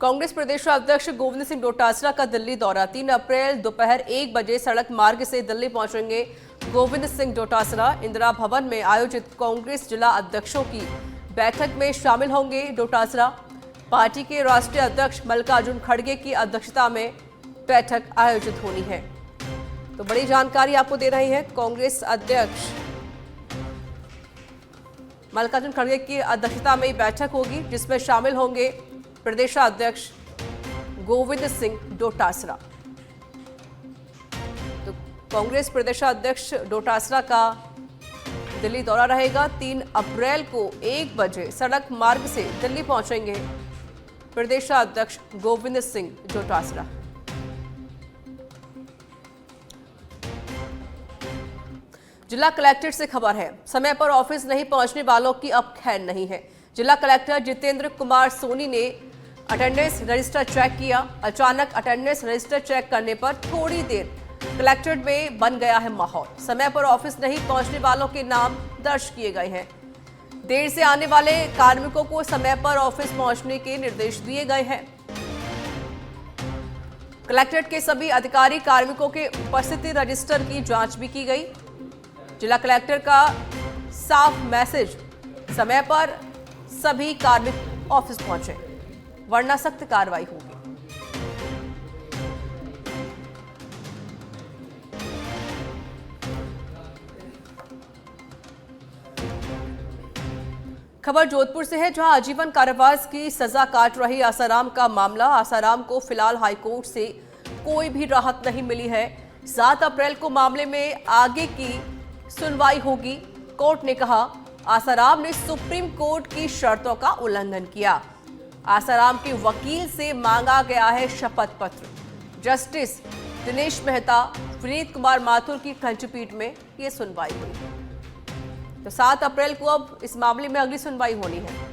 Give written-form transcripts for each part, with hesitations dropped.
कांग्रेस प्रदेश अध्यक्ष गोविंद सिंह डोटासरा का दिल्ली दौरा। 3 अप्रैल दोपहर 1 बजे सड़क मार्ग से दिल्ली पहुंचेंगे गोविंद सिंह डोटासरा। इंदिरा भवन में आयोजित कांग्रेस जिला अध्यक्षों की बैठक में शामिल होंगे डोटासरा। पार्टी के राष्ट्रीय अध्यक्ष मल्लिकार्जुन खड़गे की अध्यक्षता में बैठक आयोजित होनी है। तो बड़ी जानकारी आपको दे रही है, कांग्रेस अध्यक्ष मल्लिकार्जुन खड़गे की अध्यक्षता में बैठक होगी, जिसमें शामिल होंगे प्रदेशाध्यक्ष गोविंद सिंह डोटासरा। तो कांग्रेस प्रदेशाध्यक्ष डोटासरा का दिल्ली दौरा रहेगा। 3 अप्रैल को 1 बजे सड़क मार्ग से दिल्ली पहुंचेंगे प्रदेशाध्यक्ष गोविंद सिंह डोटासरा। जिला कलेक्ट्रेट से खबर है, समय पर ऑफिस नहीं पहुंचने वालों की अब खैर नहीं है। जिला कलेक्टर जितेंद्र कुमार सोनी ने अटेंडेंस रजिस्टर चेक किया। अचानक अटेंडेंस रजिस्टर चेक करने पर थोड़ी देर कलेक्ट्रेट में बन गया है माहौल। समय पर ऑफिस नहीं पहुंचने वालों के नाम दर्ज किए गए हैं। देर से आने वाले कार्मिकों को समय पर ऑफिस पहुंचने के निर्देश दिए गए हैं। कलेक्ट्रेट के सभी अधिकारी कार्मिकों के उपस्थिति रजिस्टर की जांच भी की गई। जिला कलेक्टर का साफ मैसेज, समय पर सभी कार्मिक ऑफिस पहुंचे, वरना सख्त कार्रवाई होगी। खबर जोधपुर से है, जहां आजीवन कारावास की सजा काट रही आसाराम का मामला। आसाराम को फिलहाल हाईकोर्ट से कोई भी राहत नहीं मिली है। 7 अप्रैल को मामले में आगे की सुनवाई होगी। कोर्ट ने कहा, आसाराम ने सुप्रीम कोर्ट की शर्तों का उल्लंघन किया। आसाराम के वकील से मांगा गया है शपथ पत्र। जस्टिस दिनेश मेहता, विनीत कुमार माथुर की खंडपीठ में यह सुनवाई हुई। तो 7 अप्रैल को अब इस मामले में अगली सुनवाई होनी है।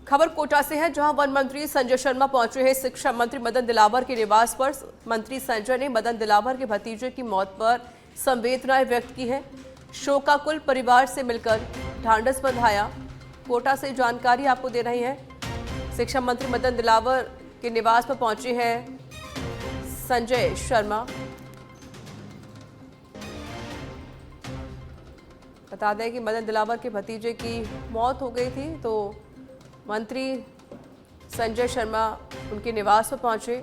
खबर कोटा से है, जहां वन मंत्री संजय शर्मा पहुंचे हैं शिक्षा मंत्री मदन दिलावर के निवास पर। मंत्री संजय ने मदन दिलावर के भतीजे की मौत पर संवेदनाएं व्यक्त की है। शोकाकुल परिवार से मिलकर ढांढस बंधाया। कोटा से जानकारी आपको दे रही है, शिक्षा मंत्री मदन दिलावर के निवास पर पहुंचे हैं संजय शर्मा। बता दें कि मदन दिलावर के भतीजे की मौत हो गई थी, तो मंत्री संजय शर्मा उनके निवास पर पहुंचे,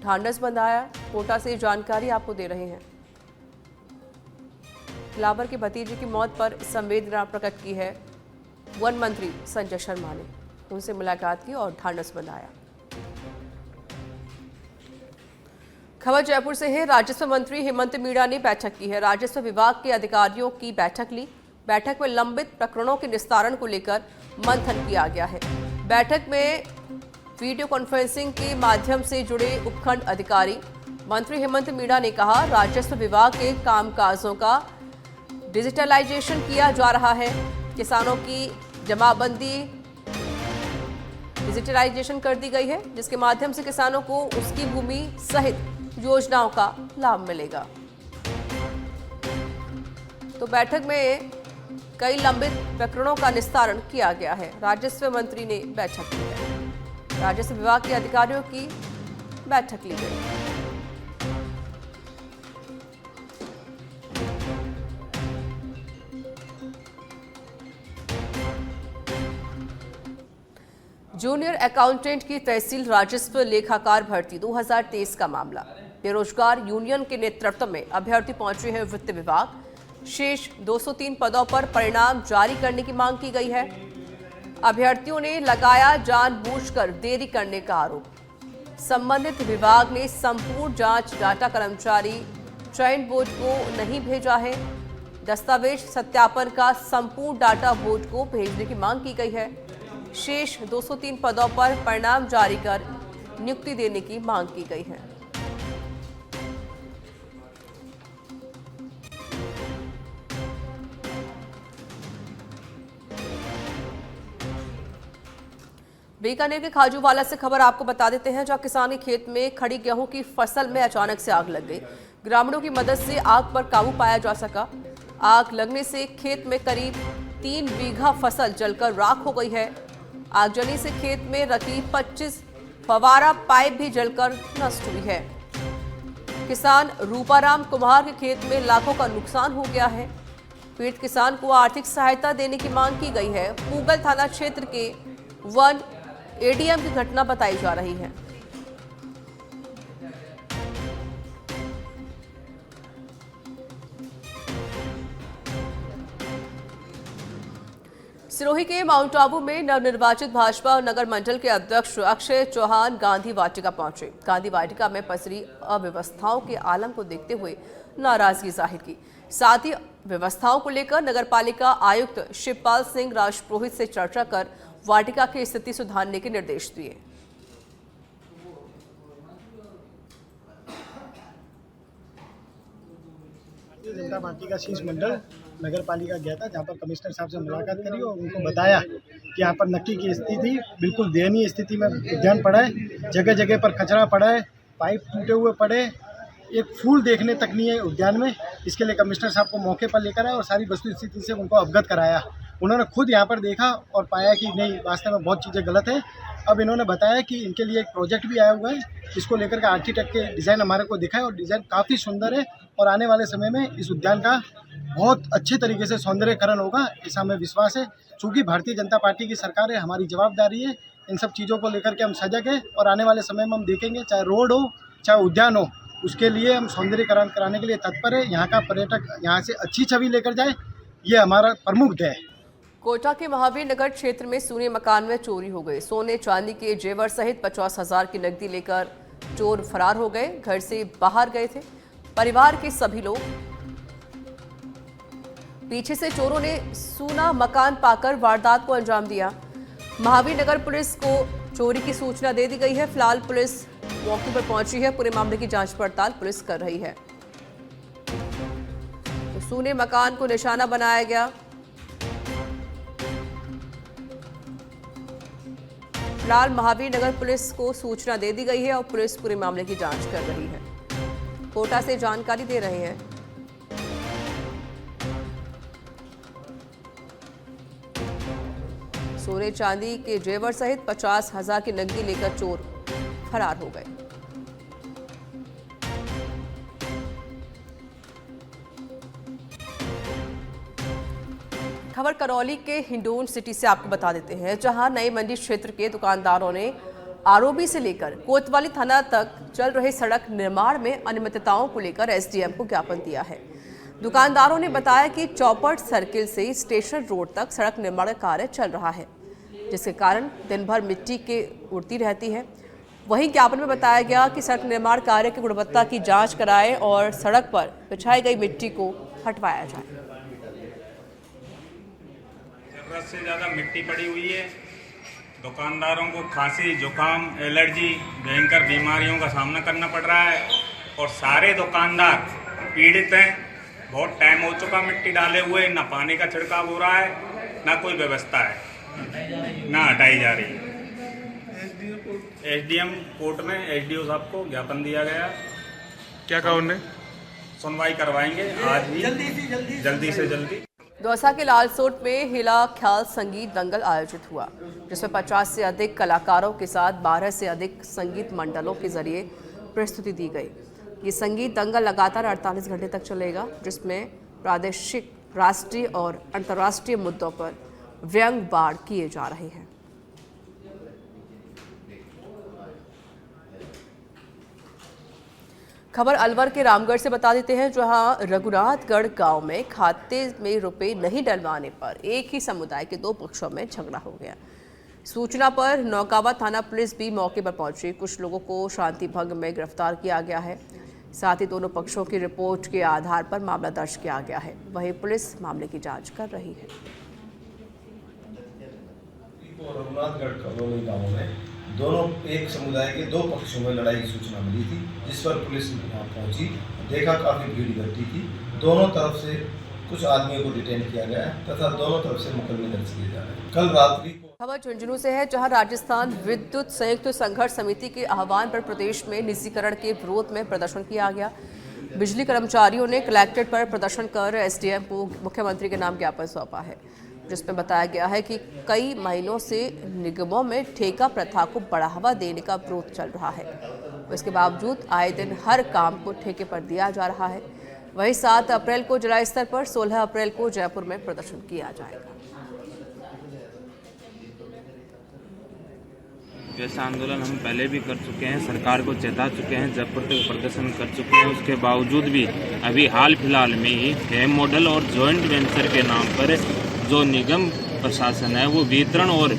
ढांढस बंधाया। कोटा से जानकारी आपको दे रहे हैं। दिलावर के भतीजे की मौत पर संवेदना प्रकट की है वन मंत्री संजय शर्मा ने। उनसे मुलाकात की और ढांढस बंधाया। खबर जयपुर से है, राजस्व मंत्री हेमंत मीणा ने बैठक की है। राजस्व विभाग के अधिकारियों की बैठक ली। बैठक में लंबित प्रकरणों के निस्तारण को लेकर मंथन किया गया है। बैठक में वीडियो कॉन्फ्रेंसिंग के माध्यम से जुड़े उपखंड अधिकारी। मंत्री हेमंत मीणा ने कहा, राजस्व विभाग के कामकाजों का डिजिटलाइजेशन किया जा रहा है। किसानों की जमाबंदी डिजिटलाइजेशन कर दी गई है, जिसके माध्यम से किसानों को उसकी भूमि सहित योजनाओं का लाभ मिलेगा। तो बैठक में कई लंबित प्रकरणों का निस्तारण किया गया है। राजस्व मंत्री ने बैठक की है। राजस्व विभाग के अधिकारियों की बैठक ली गई। जूनियर अकाउंटेंट की तहसील राजस्व लेखाकार भर्ती 2023 का मामला। बेरोजगार यूनियन के नेतृत्व में अभ्यर्थी पहुंचे हैं वित्त विभाग। शेष 203 पदों पर परिणाम जारी करने की मांग की गई है। अभ्यर्थियों ने लगाया जानबूझकर देरी करने का आरोप। संबंधित विभाग ने संपूर्ण जांच डाटा कर्मचारी चयन बोर्ड को नहीं भेजा है। दस्तावेज सत्यापन का संपूर्ण डाटा बोर्ड को भेजने की मांग की गई है। शेष 203 पदों पर परिणाम जारी कर नियुक्ति देने की मांग की गई है। बीकानेर के खाजूवाला से खबर आपको बता देते हैं, जहां किसान के खेत में खड़ी गेहूं की फसल में अचानक से आग लग गई। ग्रामीणों की मदद से आग पर काबू पाया जा सका। आग लगने से खेत में करीब 3 बीघा फसल जलकर राख हो गई है। आगजनी से खेत में रखी 25 फवारा पाइप भी जलकर नष्ट हुई है। किसान रूपाराम कुमार के खेत में लाखों का नुकसान हो गया है। पीड़ित किसान को आर्थिक सहायता देने की मांग की गई है। पूगल थाना क्षेत्र के वन एडीएम की घटना बताई जा रही है। सिरोही के माउंट आबू में नवनिर्वाचित भाजपा और नगर मंडल के अध्यक्ष अक्षय चौहान गांधी वाटिका पहुंचे। गांधी वाटिका में पसरी अव्यवस्थाओं के आलम को देखते हुए नाराजगी जाहिर की। साथ ही व्यवस्थाओं को लेकर नगरपालिका आयुक्त शिवपाल सिंह राजपुरोहित से चर्चा कर वाटिका की स्थिति सुधारने के निर्देश दिए। भारतीय जनता पार्टी का शीर्ष मंडल नगर पालिका गया था, जहाँ पर कमिश्नर साहब से मुलाकात करी और उनको बताया कि यहाँ पर नक्की की स्थिति बिल्कुल दयनीय स्थिति में उद्यान पड़ा है। जगह जगह पर कचरा पड़ा है, पाइप टूटे हुए पड़े, एक फूल देखने तक नहीं है उद्यान में। इसके लिए कमिश्नर साहब को मौके पर लेकर आए और सारी वस्तु स्थिति से उनको अवगत कराया। उन्होंने खुद यहाँ पर देखा और पाया कि नहीं, वास्तव में बहुत चीज़ें गलत हैं। अब इन्होंने बताया कि इनके लिए एक प्रोजेक्ट भी आया हुआ है, इसको लेकर के आर्किटेक्ट के डिज़ाइन हमारे को दिखा है और डिज़ाइन काफ़ी सुंदर है और आने वाले समय में इस उद्यान का बहुत अच्छे तरीके से सौंदर्यकरण होगा, ऐसा हमें विश्वास है। चूँकि भारतीय जनता पार्टी की सरकार है, हमारी जवाबदारी है, इन सब चीज़ों को लेकर के हम सजग हैं और आने वाले समय में हम देखेंगे, चाहे रोड हो चाहे उद्यान हो, उसके लिए हम सौंदर्यकरण कराने के लिए तत्पर है। यहाँ का पर्यटक यहाँ से अच्छी छवि लेकर जाए, ये हमारा प्रमुख ध्येय है। कोटा के महावीर नगर क्षेत्र में सोने मकान में चोरी हो गई। सोने चांदी के जेवर सहित 50,000 की नकदी लेकर चोर फरार हो गए। घर से बाहर गए थे परिवार के सभी लोग। पीछे से चोरों ने सोना मकान पाकर वारदात को अंजाम दिया। महावीर नगर पुलिस को चोरी की सूचना दे दी गई है। फिलहाल पुलिस मौके पर पहुंची है। पूरे मामले की जांच पड़ताल पुलिस कर रही है। तो सोने मकान को निशाना बनाया गया। फिलहाल महावीर नगर पुलिस को सूचना दे दी गई है और पुलिस पूरे मामले की जांच कर रही है। कोटा से जानकारी दे रहे हैं। सोने चांदी के जेवर सहित 50,000 की नकदी लेकर चोर फरार हो गए। खबर करौली के हिंडोन सिटी से आपको बता देते हैं, जहां नई मंडी क्षेत्र के दुकानदारों ने आरओबी से लेकर कोतवाली थाना तक चल रहे सड़क निर्माण में अनियमितताओं को लेकर एसडीएम को ज्ञापन दिया है। दुकानदारों ने बताया कि चौपट सर्किल से स्टेशन रोड तक सड़क निर्माण का कार्य चल रहा है, जिसके कारण दिन भर मिट्टी के उड़ती रहती है। वहीं ज्ञापन में बताया गया कि सड़क निर्माण कार्य की गुणवत्ता की जांच कराएं और सड़क पर बिछाई गई मिट्टी को हटवाया जाए। जरूरत से ज़्यादा मिट्टी पड़ी हुई है। दुकानदारों को खांसी, जुकाम, एलर्जी, भयंकर बीमारियों का सामना करना पड़ रहा है और सारे दुकानदार पीड़ित हैं। बहुत टाइम हो चुका मिट्टी डाले हुए, ना पानी का छिड़काव हो रहा है, ना कोई व्यवस्था है, ना हटाई जा रही है। एसडीएम कोर्ट में एसडीओ साहब को ज्ञापन दिया गया। क्या कहा उन्होंने? सुनवाई करवाएंगे आज ही, जल्दी से जल्दी। दौसा के लालसोट में हिला ख्याल संगीत दंगल आयोजित हुआ, जिसमें 50 से अधिक कलाकारों के साथ 12 से अधिक संगीत मंडलों के जरिए प्रस्तुति दी गई। ये संगीत दंगल लगातार 48 घंटे तक चलेगा, जिसमें प्रादेशिक, राष्ट्रीय और अंतर्राष्ट्रीय मुद्दों पर व्यंग बाढ़ किए जा रहे हैं। खबर अलवर के रामगढ़ से बता देते हैं, जहां रघुनाथगढ़ गांव में खाते में रुपए नहीं डलवाने पर एक ही समुदाय के 2 पक्षों में झगड़ा हो गया। सूचना पर नौकावा थाना पुलिस भी मौके पर पहुंची। कुछ लोगों को शांति भंग में गिरफ्तार किया गया है। साथ ही दोनों पक्षों की रिपोर्ट के आधार पर मामला दर्ज किया गया है। वहीं पुलिस मामले की जांच कर रही है। रघुनाथगढ़ कॉलोनी गाँव में दोनों एक समुदाय के 2 पक्षों में लड़ाई की सूचना मिली थी, जिस पर पुलिस वहाँ पहुंची, देखा काफ़ी भीड़ इकट्ठी थी। दोनों तरफ से कुछ आदमियों को डिटेन किया गया है तथा दोनों तरफ से मुकदमे दर्ज किए जा रहे हैं। कल रात्रि को खबर झुंझुनू से है, जहां राजस्थान विद्युत संयुक्त संघर्ष समिति के आह्वान पर प्रदेश में निजीकरण के विरोध में प्रदर्शन किया गया। बिजली कर्मचारियों ने कलेक्ट्रेट पर प्रदर्शन कर एसडीएम को मुख्यमंत्री के नाम ज्ञापन सौंपा है, जिसमें बताया गया है कि कई महीनों से निगमों में ठेका प्रथा को बढ़ावा देने का विरोध चल रहा है। इसके बावजूद आए दिन हर काम को ठेके पर दिया जा रहा है। वहीं 7 अप्रैल को जिला स्तर पर, 16 अप्रैल को जयपुर में प्रदर्शन किया जाएगा। जैसा आंदोलन हम पहले भी कर चुके हैं, सरकार को चेता चुके हैं, जयपुर तक प्रदर्शन कर चुके हैं। उसके बावजूद भी अभी हाल फिलहाल में ही फेम मॉडल और जॉइंट वेंचर के नाम पर जो निगम प्रशासन है वो वितरण और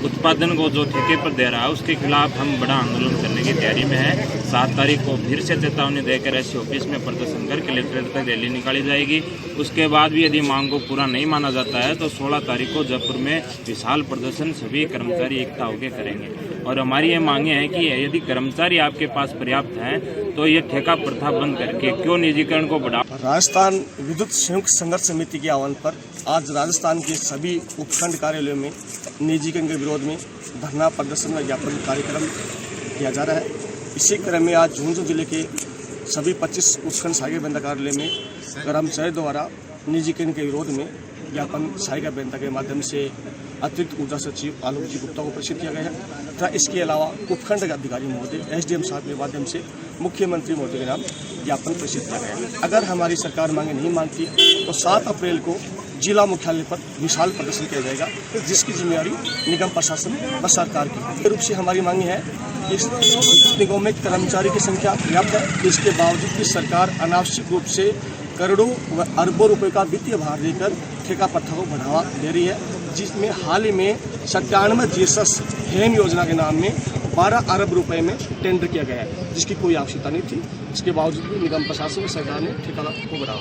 उत्पादन को जो ठेके पर दे रहा है, उसके खिलाफ हम बड़ा आंदोलन करने की तैयारी में है। 7 तारीख को फिर से चेतावनी देकर एससी ऑफिस में प्रदर्शन कर कलेक्ट्रेट तक रैली निकाली जाएगी। उसके बाद भी यदि मांग को पूरा नहीं माना जाता है तो 16 तारीख को जयपुर में विशाल प्रदर्शन सभी कर्मचारी एकता होकर करेंगे। और हमारी ये मांगे हैं कि यदि कर्मचारी आपके पास पर्याप्त हैं तो ये ठेका प्रथा बंद करके क्यों निजीकरण को बढ़ा। राजस्थान विद्युत संयुक्त संघर्ष समिति के आह्वान पर आज राजस्थान के सभी उपखंड कार्यालयों में निजीकरण के विरोध में धरना प्रदर्शन व ज्ञापन कार्यक्रम किया जा रहा है। इसी क्रम में आज झुंझुनू जिले के सभी 25 उपखंड सहायक अभियंता कार्यालय में कर्मचारियों द्वारा निजीकरण के विरोध में ज्ञापन सहायक अभियंता के माध्यम से अतिरिक्त ऊर्जा सचिव आलोक जी गुप्ता को प्रेषित किया गया है तथा इसके अलावा उपखंड के अधिकारी महोदय एसडीएम साहब के माध्यम से मुख्यमंत्री महोदय के नाम ज्ञापन प्रेषित किया गया है। अगर हमारी सरकार मांगे नहीं मानती तो 7 अप्रैल को जिला मुख्यालय पर विशाल प्रदर्शन किया जाएगा, जिसकी जिम्मेदारी निगम प्रशासन व सरकार की है। रूप से हमारी मांग है कि विद्युत निगम में कर्मचारी की संख्या पर्याप्त है, इसके बावजूद भी सरकार अनावश्यक रूप से करोड़ों व अरबों रुपए का वित्तीय भार देकर ठेका प्रथा को बढ़ावा दे रही है, जिसमें हाल ही में 97 जीएसएस हेम योजना के नाम में 12 अरब रुपए में टेंडर किया गया है, जिसकी कोई आवश्यकता नहीं थी। इसके बावजूद भी निगम प्रशासन व सरकार ने ठेका को बढ़ावा